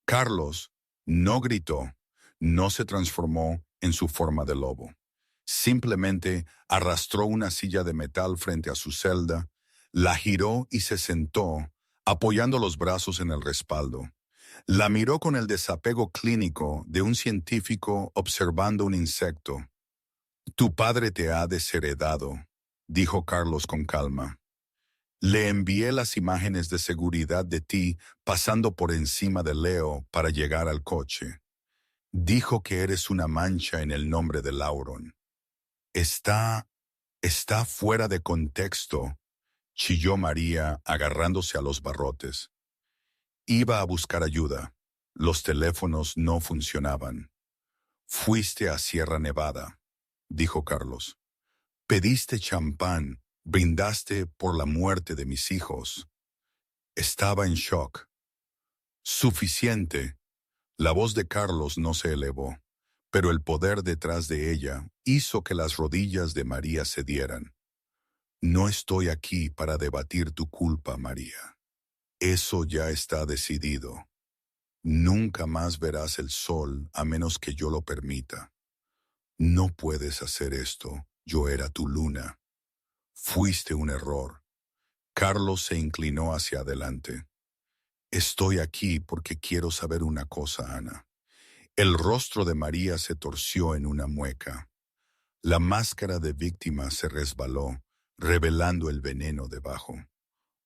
Carlos no gritó, no se transformó en su forma de lobo. Simplemente arrastró una silla de metal frente a su celda, la giró y se sentó, apoyando los brazos en el respaldo. La miró con el desapego clínico de un científico observando un insecto. «Tu padre te ha desheredado», dijo Carlos con calma. «Le envié las imágenes de seguridad de ti pasando por encima de Leo para llegar al coche. Dijo que eres una mancha en el nombre de Lauron». Está fuera de contexto», chilló María agarrándose a los barrotes. «Iba a buscar ayuda. Los teléfonos no funcionaban». «Fuiste a Sierra Nevada», dijo Carlos. «Pediste champán, brindaste por la muerte de mis hijos». Estaba en shock. «Suficiente». La voz de Carlos no se elevó, pero el poder detrás de ella hizo que las rodillas de María cedieran. «No estoy aquí para debatir tu culpa, María. Eso ya está decidido. Nunca más verás el sol a menos que yo lo permita. No puedes hacer esto. Yo era tu luna. Fuiste un error». Carlos se inclinó hacia adelante. «Estoy aquí porque quiero saber una cosa, Ana». El rostro de María se torció en una mueca. La máscara de víctima se resbaló, revelando el veneno debajo.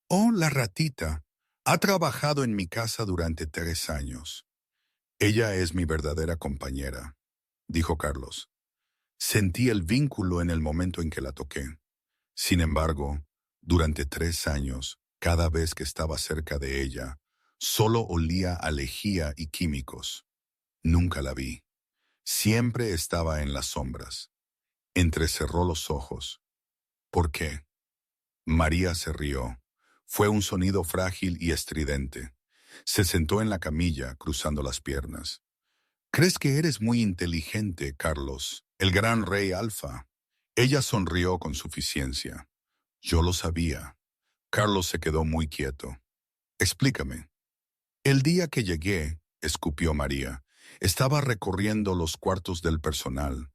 «Oh, la ratita. Ha trabajado en mi casa durante 3 años. Ella es mi verdadera compañera», dijo Carlos. «Sentí el vínculo en el momento en que la toqué. Sin embargo, durante 3 años, cada vez que estaba cerca de ella, solo olía a lejía y químicos. Nunca la vi. Siempre estaba en las sombras». Entrecerró los ojos. «¿Por qué?» María se rió. Fue un sonido frágil y estridente. Se sentó en la camilla, cruzando las piernas. «¿Crees que eres muy inteligente, Carlos, el gran rey Alfa?» Ella sonrió con suficiencia. «Yo lo sabía». Carlos se quedó muy quieto. «Explícame». «El día que llegué», escupió María, «estaba recorriendo los cuartos del personal.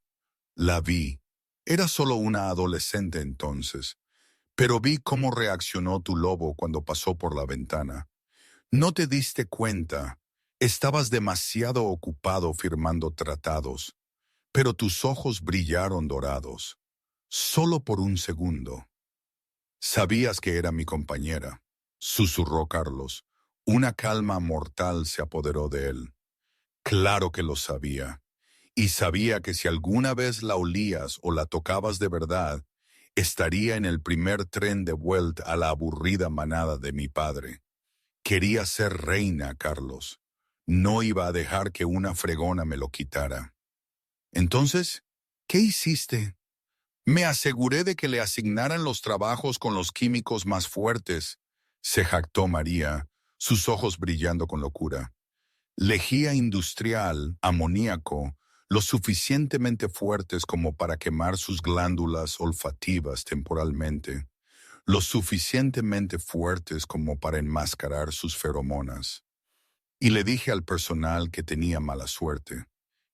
La vi. Era solo una adolescente entonces. Pero vi cómo reaccionó tu lobo cuando pasó por la ventana. No te diste cuenta. Estabas demasiado ocupado firmando tratados. Pero tus ojos brillaron dorados. Solo por un segundo». «Sabías que era mi compañera», susurró Carlos. Una calma mortal se apoderó de él. «Claro que lo sabía. Y sabía que si alguna vez la olías o la tocabas de verdad, estaría en el primer tren de vuelta a la aburrida manada de mi padre. Quería ser reina, Carlos. No iba a dejar que una fregona me lo quitara». «Entonces, ¿qué hiciste?» «Me aseguré de que le asignaran los trabajos con los químicos más fuertes», se jactó María, sus ojos brillando con locura. Lejía industrial, amoníaco, lo suficientemente fuertes como para quemar sus glándulas olfativas temporalmente, lo suficientemente fuertes como para enmascarar sus feromonas. Y le dije al personal que tenía mala suerte,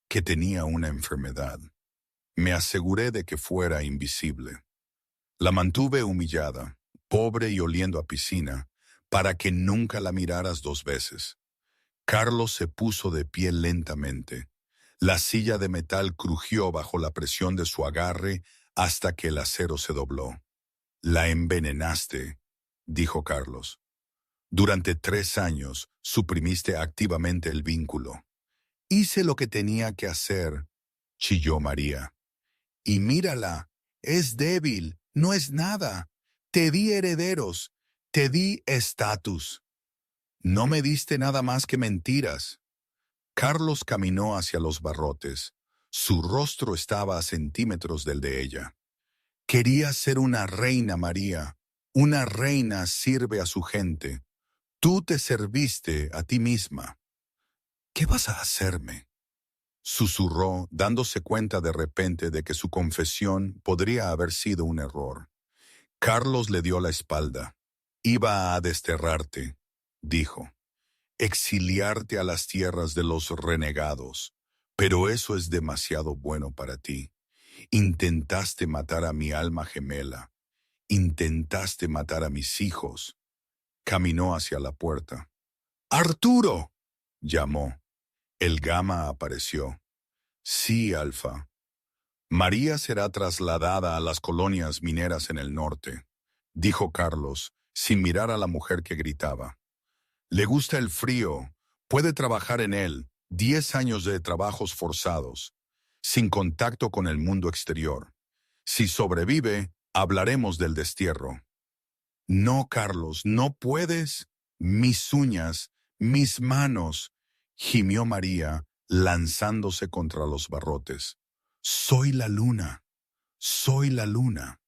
que tenía una enfermedad. Me aseguré de que fuera invisible. La mantuve humillada, pobre y oliendo a piscina, para que nunca la miraras dos veces. Carlos se puso de pie lentamente. La silla de metal crujió bajo la presión de su agarre hasta que el acero se dobló. La envenenaste, dijo Carlos. Durante 3 años suprimiste activamente el vínculo. Hice lo que tenía que hacer, chilló María. Y mírala, es débil, no es nada. Te di herederos, te di estatus. No me diste nada más que mentiras. Carlos caminó hacia los barrotes. Su rostro estaba a centímetros del de ella. Quería ser una reina, María. Una reina sirve a su gente. Tú te serviste a ti misma. ¿Qué vas a hacerme? Susurró, dándose cuenta de repente de que su confesión podría haber sido un error. Carlos le dio la espalda. Iba a desterrarte, dijo. Exiliarte a las tierras de los renegados. Pero eso es demasiado bueno para ti. Intentaste matar a mi alma gemela. Intentaste matar a mis hijos. Caminó hacia la puerta. ¡Arturo!, llamó. El Gama apareció. Sí, Alfa. María será trasladada a las colonias mineras en el norte, dijo Carlos, sin mirar a la mujer que gritaba. Le gusta el frío, puede trabajar en él, 10 años de trabajos forzados, sin contacto con el mundo exterior. Si sobrevive, hablaremos del destierro. No, Carlos, no puedes. Mis uñas, mis manos, gimió María, lanzándose contra los barrotes. Soy la luna, soy la luna.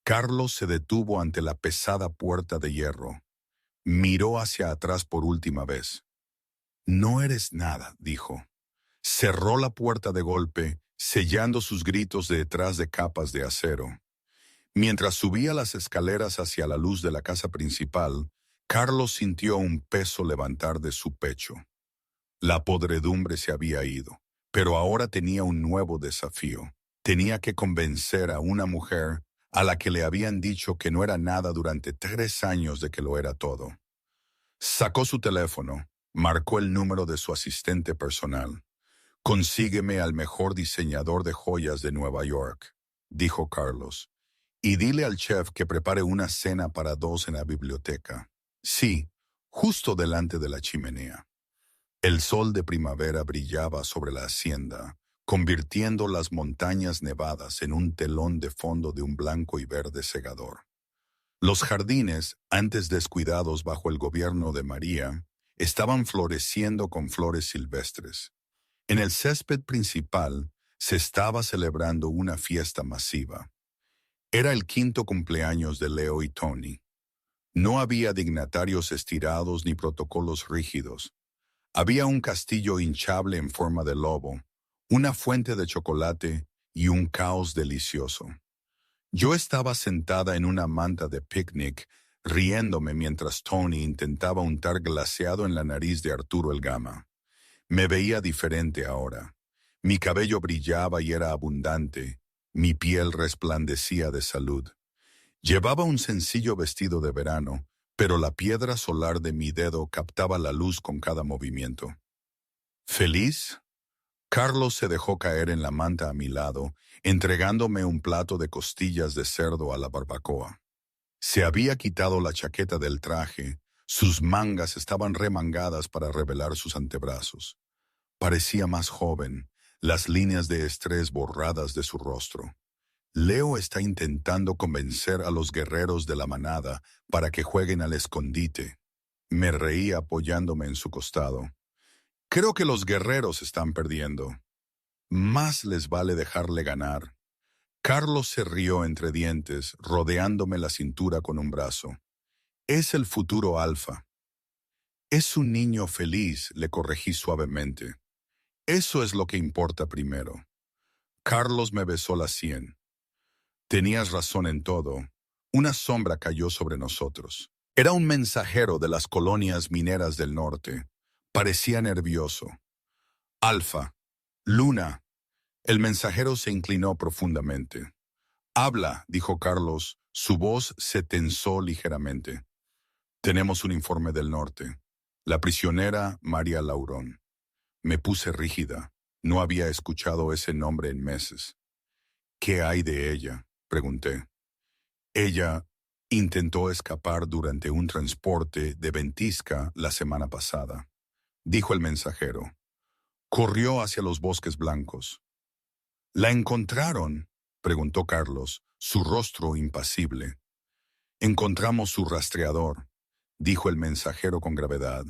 Carlos se detuvo ante la pesada puerta de hierro. Miró hacia atrás por última vez. No eres nada, dijo. Cerró la puerta de golpe, sellando sus gritos detrás de capas de acero. Mientras subía las escaleras hacia la luz de la casa principal, Carlos sintió un peso levantar de su pecho. La podredumbre se había ido, pero ahora tenía un nuevo desafío. Tenía que convencer a una mujer a la que le habían dicho que no era nada durante 3 años de que lo era todo. Sacó su teléfono, marcó el número de su asistente personal. Consígueme al mejor diseñador de joyas de Nueva York, dijo Carlos. Y dile al chef que prepare una cena para 2 en la biblioteca. Sí, justo delante de la chimenea. El sol de primavera brillaba sobre la hacienda, convirtiendo las montañas nevadas en un telón de fondo de un blanco y verde cegador. Los jardines, antes descuidados bajo el gobierno de María, estaban floreciendo con flores silvestres. En el césped principal se estaba celebrando una fiesta masiva. Era el 5º cumpleaños de Leo y Tony. No había dignatarios estirados ni protocolos rígidos. Había un castillo hinchable en forma de lobo, una fuente de chocolate y un caos delicioso. Yo estaba sentada en una manta de picnic, riéndome mientras Tony intentaba untar glaseado en la nariz de Arturo el Gama. Me veía diferente ahora. Mi cabello brillaba y era abundante. Mi piel resplandecía de salud. Llevaba un sencillo vestido de verano, pero la piedra solar de mi dedo captaba la luz con cada movimiento. ¿Feliz? Carlos se dejó caer en la manta a mi lado, entregándome un plato de costillas de cerdo a la barbacoa. Se había quitado la chaqueta del traje, sus mangas estaban remangadas para revelar sus antebrazos. Parecía más joven, las líneas de estrés borradas de su rostro. Leo está intentando convencer a los guerreros de la manada para que jueguen al escondite. Me reí apoyándome en su costado. Creo que los guerreros están perdiendo. Más les vale dejarle ganar. Carlos se rió entre dientes, rodeándome la cintura con un brazo. Es el futuro alfa. Es un niño feliz, le corregí suavemente. Eso es lo que importa primero. Carlos me besó la sien. Tenías razón en todo. Una sombra cayó sobre nosotros. Era un mensajero de las colonias mineras del norte. Parecía nervioso. Alfa. Luna. El mensajero se inclinó profundamente. Habla, dijo Carlos. Su voz se tensó ligeramente. Tenemos un informe del norte. La prisionera María Laurón. Me puse rígida. No había escuchado ese nombre en meses. ¿Qué hay de ella?, pregunté. Ella intentó escapar durante un transporte de ventisca la semana pasada, dijo el mensajero. Corrió hacia los bosques blancos. ¿La encontraron?, preguntó Carlos, su rostro impasible. Encontramos su rastreador, dijo el mensajero con gravedad,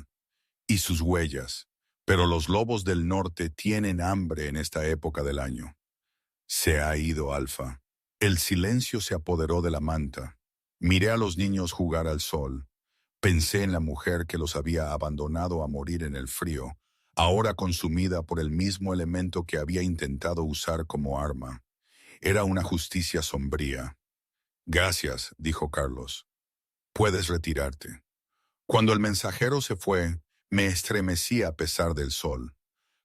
y sus huellas, pero los lobos del norte tienen hambre en esta época del año. Se ha ido, Alfa. El silencio se apoderó de la manta. Miré a los niños jugar al sol. Pensé en la mujer que los había abandonado a morir en el frío, ahora consumida por el mismo elemento que había intentado usar como arma. Era una justicia sombría. Gracias, dijo Carlos. Puedes retirarte. Cuando el mensajero se fue, me estremecí a pesar del sol.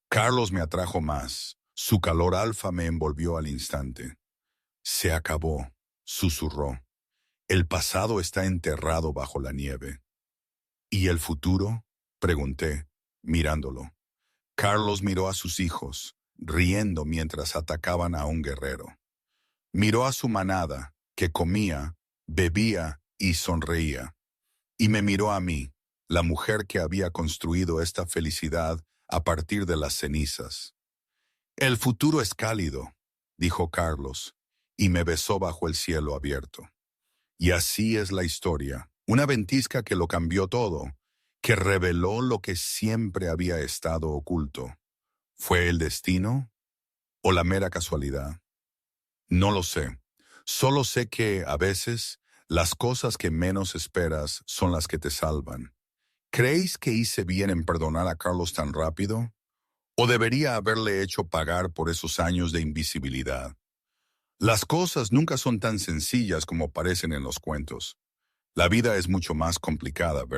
Carlos me atrajo más. Su calor alfa me envolvió al instante. Se acabó, susurró. El pasado está enterrado bajo la nieve. ¿Y el futuro?, pregunté, mirándolo. Carlos miró a sus hijos, riendo mientras atacaban a un guerrero. Miró a su manada, que comía, bebía y sonreía. Y me miró a mí, la mujer que había construido esta felicidad a partir de las cenizas. El futuro es cálido, dijo Carlos, y me besó bajo el cielo abierto. Y así es la historia, una ventisca que lo cambió todo, que reveló lo que siempre había estado oculto. ¿Fue el destino o la mera casualidad? No lo sé. Solo sé que, a veces, las cosas que menos esperas son las que te salvan. ¿Creéis que hice bien en perdonar a Carlos tan rápido? ¿O debería haberle hecho pagar por esos años de invisibilidad? Las cosas nunca son tan sencillas como parecen en los cuentos. La vida es mucho más complicada, ¿verdad?